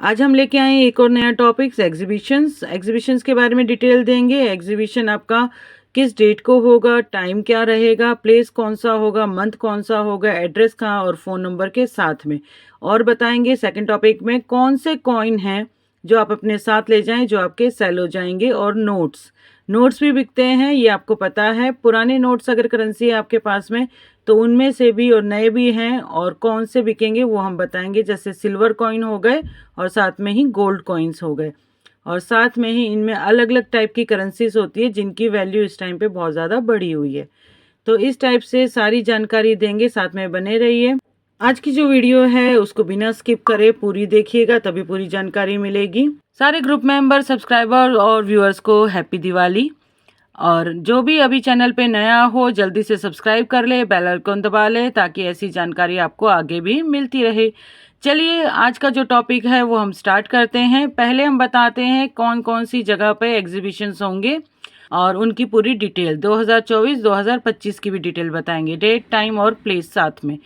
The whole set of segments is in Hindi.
आज हम लेके आए एक और नया टॉपिक्स एग्जीबिशंस के बारे में डिटेल देंगे। एग्जीबिशन आपका किस डेट को होगा, टाइम क्या रहेगा, प्लेस कौन सा होगा, मंथ कौन सा होगा, एड्रेस कहाँ और फ़ोन नंबर के साथ में और बताएंगे। सेकंड टॉपिक में कौन से कॉइन हैं जो आप अपने साथ ले जाएं जो आपके सेल हो जाएंगे, और नोट्स भी बिकते हैं, ये आपको पता है। पुराने नोट्स अगर करेंसी है आपके पास में तो उनमें से भी और नए भी हैं, और कौन से बिकेंगे वो हम बताएंगे। जैसे सिल्वर कॉइन हो गए और साथ में ही गोल्ड कॉइन्स हो गए, और साथ में ही इनमें अलग अलग टाइप की करेंसीज होती है जिनकी वैल्यू इस टाइम पे बहुत ज़्यादा बढ़ी हुई है। तो इस टाइप से सारी जानकारी देंगे, साथ में बने रहिए। आज की जो वीडियो है उसको बिना स्किप करे पूरी देखिएगा, तभी पूरी जानकारी मिलेगी। सारे ग्रुप मेंबर, सब्सक्राइबर और व्यूअर्स को हैप्पी दिवाली। और जो भी अभी चैनल पे नया हो जल्दी से सब्सक्राइब कर ले, बेल आइकन दबा ले ताकि ऐसी जानकारी आपको आगे भी मिलती रहे। चलिए आज का जो टॉपिक है वो हम स्टार्ट करते हैं। पहले हम बताते हैं कौन कौन सी जगह पे एग्जीबिशंस होंगे और उनकी पूरी डिटेल 2024-2025 की भी डिटेल बताएंगे, डेट, टाइम और प्लेस साथ में।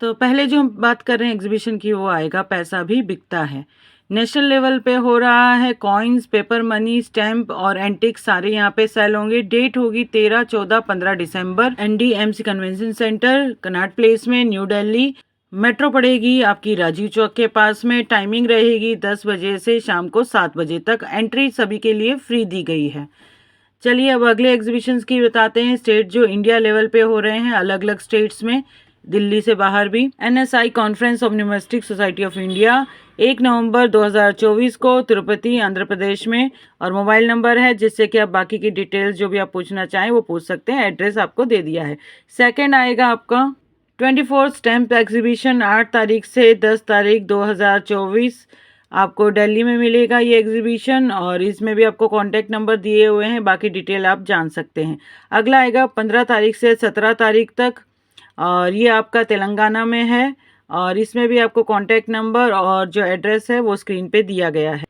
तो पहले जो हम बात कर रहे हैं एग्जीबिशन की वो आएगा पैसा भी बिकता है। नेशनल लेवल पे हो रहा है। कॉइन्स, पेपर मनी, स्टैम्प और एंटिक सारे यहाँ पे सेल होंगे। डेट होगी 13, 14, 15 दिसंबर। NDMC convention centre, Connaught place में, न्यू दिल्ली। मेट्रो पड़ेगी आपकी राजीव चौक के पास में। टाइमिंग रहेगी 10 बजे से शाम को 7 बजे तक। एंट्री सभी के लिए फ्री दी गई है। चलिए अब अगले एग्जीबिशंस की बताते हैं। स्टेट जो इंडिया लेवल पे हो रहे हैं अलग अलग स्टेट्स में, दिल्ली से बाहर भी। NSI conference of numismatic society of India 1 नवंबर 2024 को तिरुपति, आंध्र प्रदेश में। और मोबाइल नंबर है जिससे कि आप बाकी की डिटेल्स जो भी आप पूछना चाहें वो पूछ सकते हैं। एड्रेस आपको दे दिया है। सेकंड आएगा आपका 24 स्टैम्प एग्जीबिशन 8 तारीख से 10 तारीख 2024 आपको दिल्ली में मिलेगा ये एग्जीबिशन, और इसमें भी आपको कॉन्टैक्ट नंबर दिए हुए हैं, बाकी डिटेल आप जान सकते हैं। अगला आएगा 15 तारीख से 17 तारीख तक, और ये आपका तेलंगाना में है, और इसमें भी आपको कॉन्टैक्ट नंबर और जो एड्रेस है वो स्क्रीन पे दिया गया है।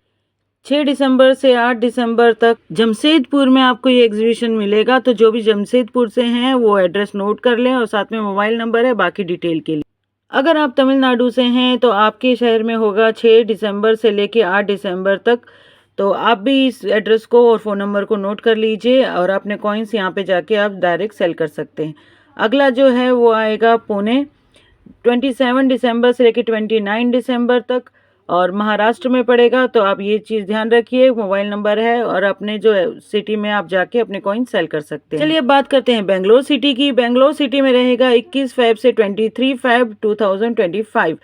6 दिसंबर से 8 दिसंबर तक जमशेदपुर में आपको ये एग्जीबिशन मिलेगा। तो जो भी जमशेदपुर से हैं वो एड्रेस नोट कर लें, और साथ में मोबाइल नंबर है बाकी डिटेल के लिए। अगर आप तमिलनाडु से हैं तो आपके शहर में होगा 6 दिसंबर से लेके 8 दिसंबर तक। तो आप भी इस एड्रेस को और फ़ोन नंबर को नोट कर लीजिए, और अपने कॉइन्स यहाँ पे जाके आप डायरेक्ट सेल कर सकते हैं। अगला जो है वो आएगा पुणे 27 दिसंबर से लेके 29 दिसंबर तक, और महाराष्ट्र में पड़ेगा। तो आप ये चीज़ ध्यान रखिए, मोबाइल नंबर है और अपने जो सिटी में आप जाके अपने कॉइन सेल कर सकते हैं। चलिए अब बात करते हैं बेंगलोर सिटी की। बेंगलोर सिटी में रहेगा 21 फ़रवरी से 23 फरवरी 2025।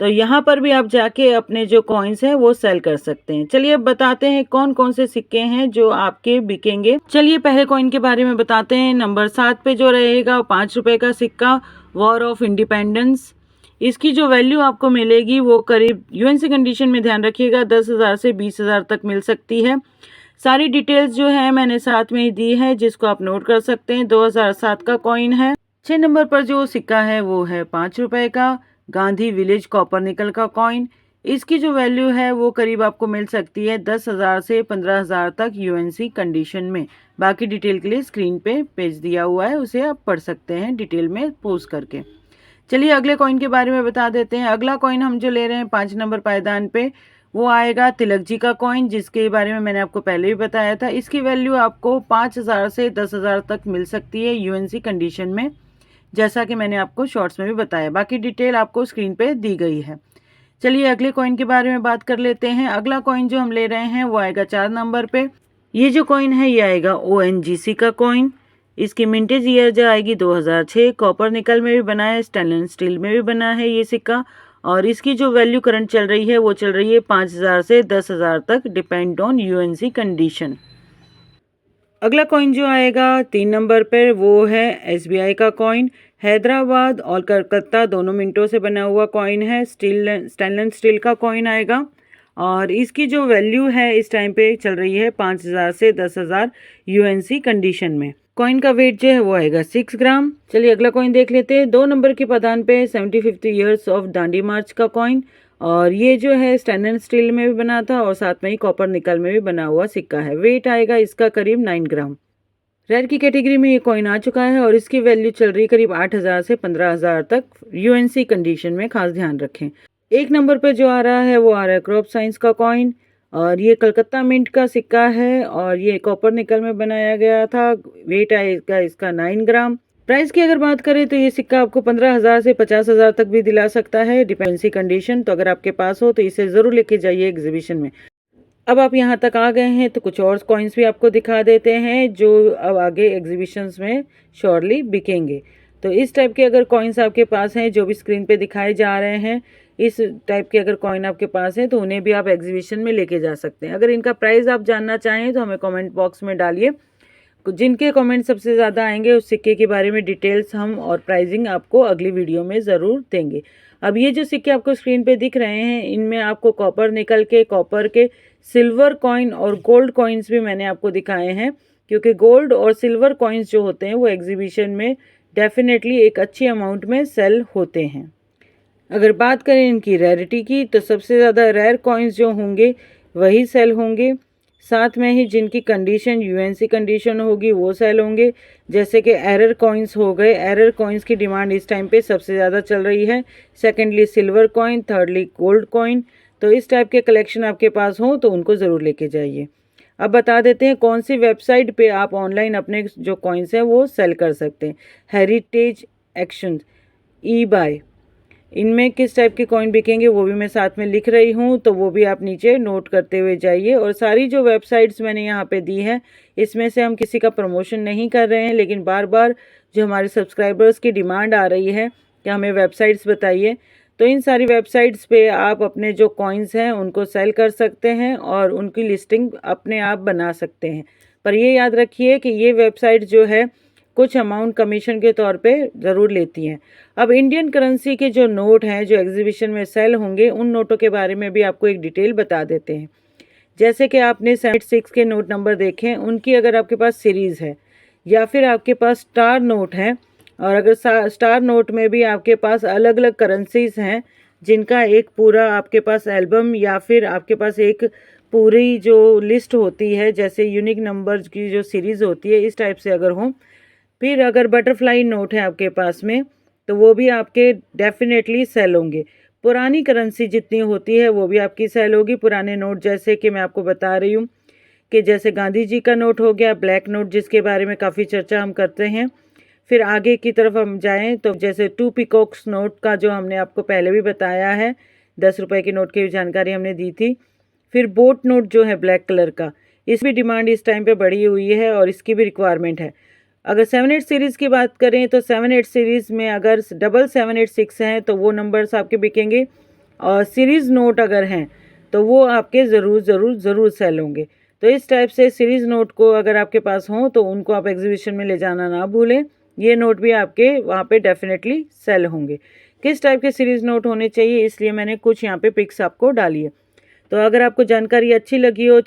तो यहाँ पर भी आप जाके अपने जो कॉइन्स हैं वो सेल कर सकते हैं। चलिए अब बताते हैं कौन कौन से सिक्के हैं जो आपके बिकेंगे। चलिए पहले कॉइन के बारे में बताते हैं। नंबर 7 पे जो रहेगा 5 रुपए का सिक्का, वॉर ऑफ इंडिपेंडेंस। इसकी जो वैल्यू आपको मिलेगी वो करीब यूएनसी कंडीशन में, ध्यान रखिएगा, 10,000 से 20,000 तक मिल सकती है। सारी डिटेल्स जो है मैंने साथ में ही दी है जिसको आप नोट कर सकते हैं। 2007 का कॉइन है। 6 नंबर पर जो सिक्का है वो है 5 रुपए का गांधी विलेज कॉपर निकल का कॉइन। इसकी जो वैल्यू है वो करीब आपको मिल सकती है 10,000 से 15,000 तक यूएनसी कंडीशन में। बाकी डिटेल के लिए स्क्रीन पे पेज दिया हुआ है, उसे आप पढ़ सकते हैं डिटेल में पोज करके। चलिए अगले कॉइन के बारे में बता देते हैं। अगला कॉइन हम जो ले रहे हैं 5 नंबर पायदान पे वो आएगा तिलक जी का कॉइन, जिसके बारे में मैंने आपको पहले भी बताया था। इसकी वैल्यू आपको 5,000 से 10,000 तक मिल सकती है यूएनसी कंडीशन में, जैसा कि मैंने आपको शॉर्ट्स में भी बताया। बाकी डिटेल आपको स्क्रीन पे दी गई है। चलिए अगले कॉइन के बारे में बात कर लेते हैं। अगला कॉइन जो हम ले रहे हैं वो आएगा 4 नंबर पे। ये जो कॉइन है ये आएगा ONGC का कॉइन। इसकी मिंटेज ईयर जो आएगी 2006। कॉपर निकल में भी बना है, स्टेनलेस स्टील में भी बना है ये सिक्का, और इसकी जो वैल्यू करंट चल रही है वो चल रही है 5,000 से 10,000 तक, डिपेंड ऑन यूएनसी कंडीशन। अगला कॉइन जो आएगा 3 नंबर पर वो है SBI का कॉइन। हैदराबाद और कलकत्ता दोनों मिनटों से बना हुआ कॉइन है। स्टेनलेस स्टील का कॉइन आएगा, और इसकी जो वैल्यू है इस टाइम पे चल रही है 5,000 से 10,000 यूएनसी कंडीशन में। कॉइन का वेट जो है वो आएगा 6 ग्राम। चलिए अगला कॉइन देख लेते हैं। 2 नंबर के पायदान पे 75 ईयर्स ऑफ दांडी मार्च का कॉइन, और ये जो है स्टेनलेस स्टील में भी बना था और साथ में ही कॉपर निकल में भी बना हुआ सिक्का है। वेट आएगा इसका करीब 9 ग्राम। रेयर की कैटेगरी में ये कॉइन आ चुका है, और इसकी वैल्यू चल रही है करीब 8,000 से 15,000 तक यूएनसी कंडीशन में, खास ध्यान रखें। एक नंबर पे जो आ रहा है वो आ रहा है क्रॉप साइंस का कॉइन, और ये कलकत्ता मिंट का सिक्का है और ये कॉपर निकल में बनाया गया था। वेट है इसका 9 ग्राम। प्राइस की अगर बात करें तो ये सिक्का आपको 15,000 से 50,000 तक भी दिला सकता है, डिपेंडेंसी कंडीशन। तो अगर आपके पास हो तो इसे ज़रूर लेके जाइए एग्जीबिशन में। अब आप यहाँ तक आ गए हैं तो कुछ और कॉइन्स भी आपको दिखा देते हैं जो अब आगे एग्जीबिशंस में श्योरली बिकेंगे। तो इस टाइप के अगर कॉइन्स आपके पास हैं जो भी स्क्रीन पे दिखाए जा रहे हैं, इस टाइप के अगर कॉइन आपके पास है तो उन्हें भी आप एग्जीबिशन में लेके जा सकते हैं। अगर इनका प्राइस आप जानना चाहें तो हमें कमेंट बॉक्स में डालिए। जिनके कमेंट सबसे ज़्यादा आएंगे उस सिक्के के बारे में डिटेल्स हम और प्राइसिंग आपको अगली वीडियो में ज़रूर देंगे। अब ये जो सिक्के आपको स्क्रीन पे दिख रहे हैं इनमें आपको कॉपर निकल के, कॉपर के, सिल्वर कॉइन और गोल्ड कॉइन्स भी मैंने आपको दिखाए हैं, क्योंकि गोल्ड और सिल्वर कॉइन्स जो होते हैं वो एग्जीबिशन में डेफिनेटली एक अच्छी अमाउंट में सेल होते हैं। अगर बात करें इनकी रेयरिटी की तो सबसे ज़्यादा रेयर कॉइन्स जो होंगे वही सेल होंगे, साथ में ही जिनकी कंडीशन यूएनसी कंडीशन होगी वो सेल होंगे। जैसे कि एरर कॉइन्स हो गए, एरर कॉइन्स की डिमांड इस टाइम पे सबसे ज़्यादा चल रही है। Secondly silver coin, thirdly gold coin. तो इस टाइप के कलेक्शन आपके पास हो तो उनको ज़रूर लेके जाइए। अब बता देते हैं कौन सी वेबसाइट पे आप ऑनलाइन अपने जो कॉइन्स हैं वो सेल कर सकते हैं। हेरिटेज एक्शन, ई बाय, इनमें किस टाइप के कॉइन बिकेंगे वो भी मैं साथ में लिख रही हूँ, तो वो भी आप नीचे नोट करते हुए जाइए। और सारी जो वेबसाइट्स मैंने यहाँ पे दी हैं इसमें से हम किसी का प्रमोशन नहीं कर रहे हैं, लेकिन बार बार जो हमारे सब्सक्राइबर्स की डिमांड आ रही है कि हमें वेबसाइट्स बताइए, तो इन सारी वेबसाइट्स पे आप अपने जो कॉइन्स हैं उनको सेल कर सकते हैं और उनकी लिस्टिंग अपने आप बना सकते हैं। पर ये याद रखिए कि ये वेबसाइट जो है कुछ अमाउंट कमीशन के तौर पे ज़रूर लेती हैं। अब इंडियन करेंसी के जो नोट हैं जो एग्जीबिशन में सेल होंगे उन नोटों के बारे में भी आपको एक डिटेल बता देते हैं। जैसे कि आपने 76 के नोट नंबर देखे, उनकी अगर आपके पास सीरीज़ है या फिर आपके पास स्टार नोट है, और अगर स्टार नोट में भी आपके पास अलग अलग करेंसीज हैं जिनका एक पूरा आपके पास एल्बम या फिर आपके पास एक पूरी जो लिस्ट होती है, जैसे यूनिक नंबर की जो सीरीज़ होती है, इस टाइप से अगर हो। फिर अगर बटरफ्लाई नोट है आपके पास में तो वो भी आपके डेफिनेटली सेल होंगे। पुरानी करेंसी जितनी होती है वो भी आपकी सेल होगी। पुराने नोट जैसे कि मैं आपको बता रही हूँ कि जैसे गांधी जी का नोट हो गया, ब्लैक नोट जिसके बारे में काफ़ी चर्चा हम करते हैं। फिर आगे की तरफ हम जाएं तो जैसे 2 पीकॉक्स नोट का जो हमने आपको पहले भी बताया है, 10 रुपये के नोट की जानकारी हमने दी थी। फिर बोट नोट जो है ब्लैक कलर का, इस भी डिमांड इस टाइम पे बढ़ी हुई है और इसकी भी रिक्वायरमेंट है। अगर 78 सीरीज़ की बात करें तो 78 सीरीज़ में अगर 7786 हैं तो वो नंबर्स आपके बिकेंगे, और सीरीज़ नोट अगर हैं तो वो आपके ज़रूर ज़रूर ज़रूर सेल होंगे। तो इस टाइप से सीरीज़ नोट को अगर आपके पास हों तो उनको आप एग्जीबिशन में ले जाना ना भूलें। ये नोट भी आपके वहाँ पे डेफिनेटली सेल होंगे। किस टाइप के सीरीज़ नोट होने चाहिए इसलिए मैंने कुछ यहाँ पे पिक्स आपको डाली है। तो अगर आपको जानकारी अच्छी लगी हो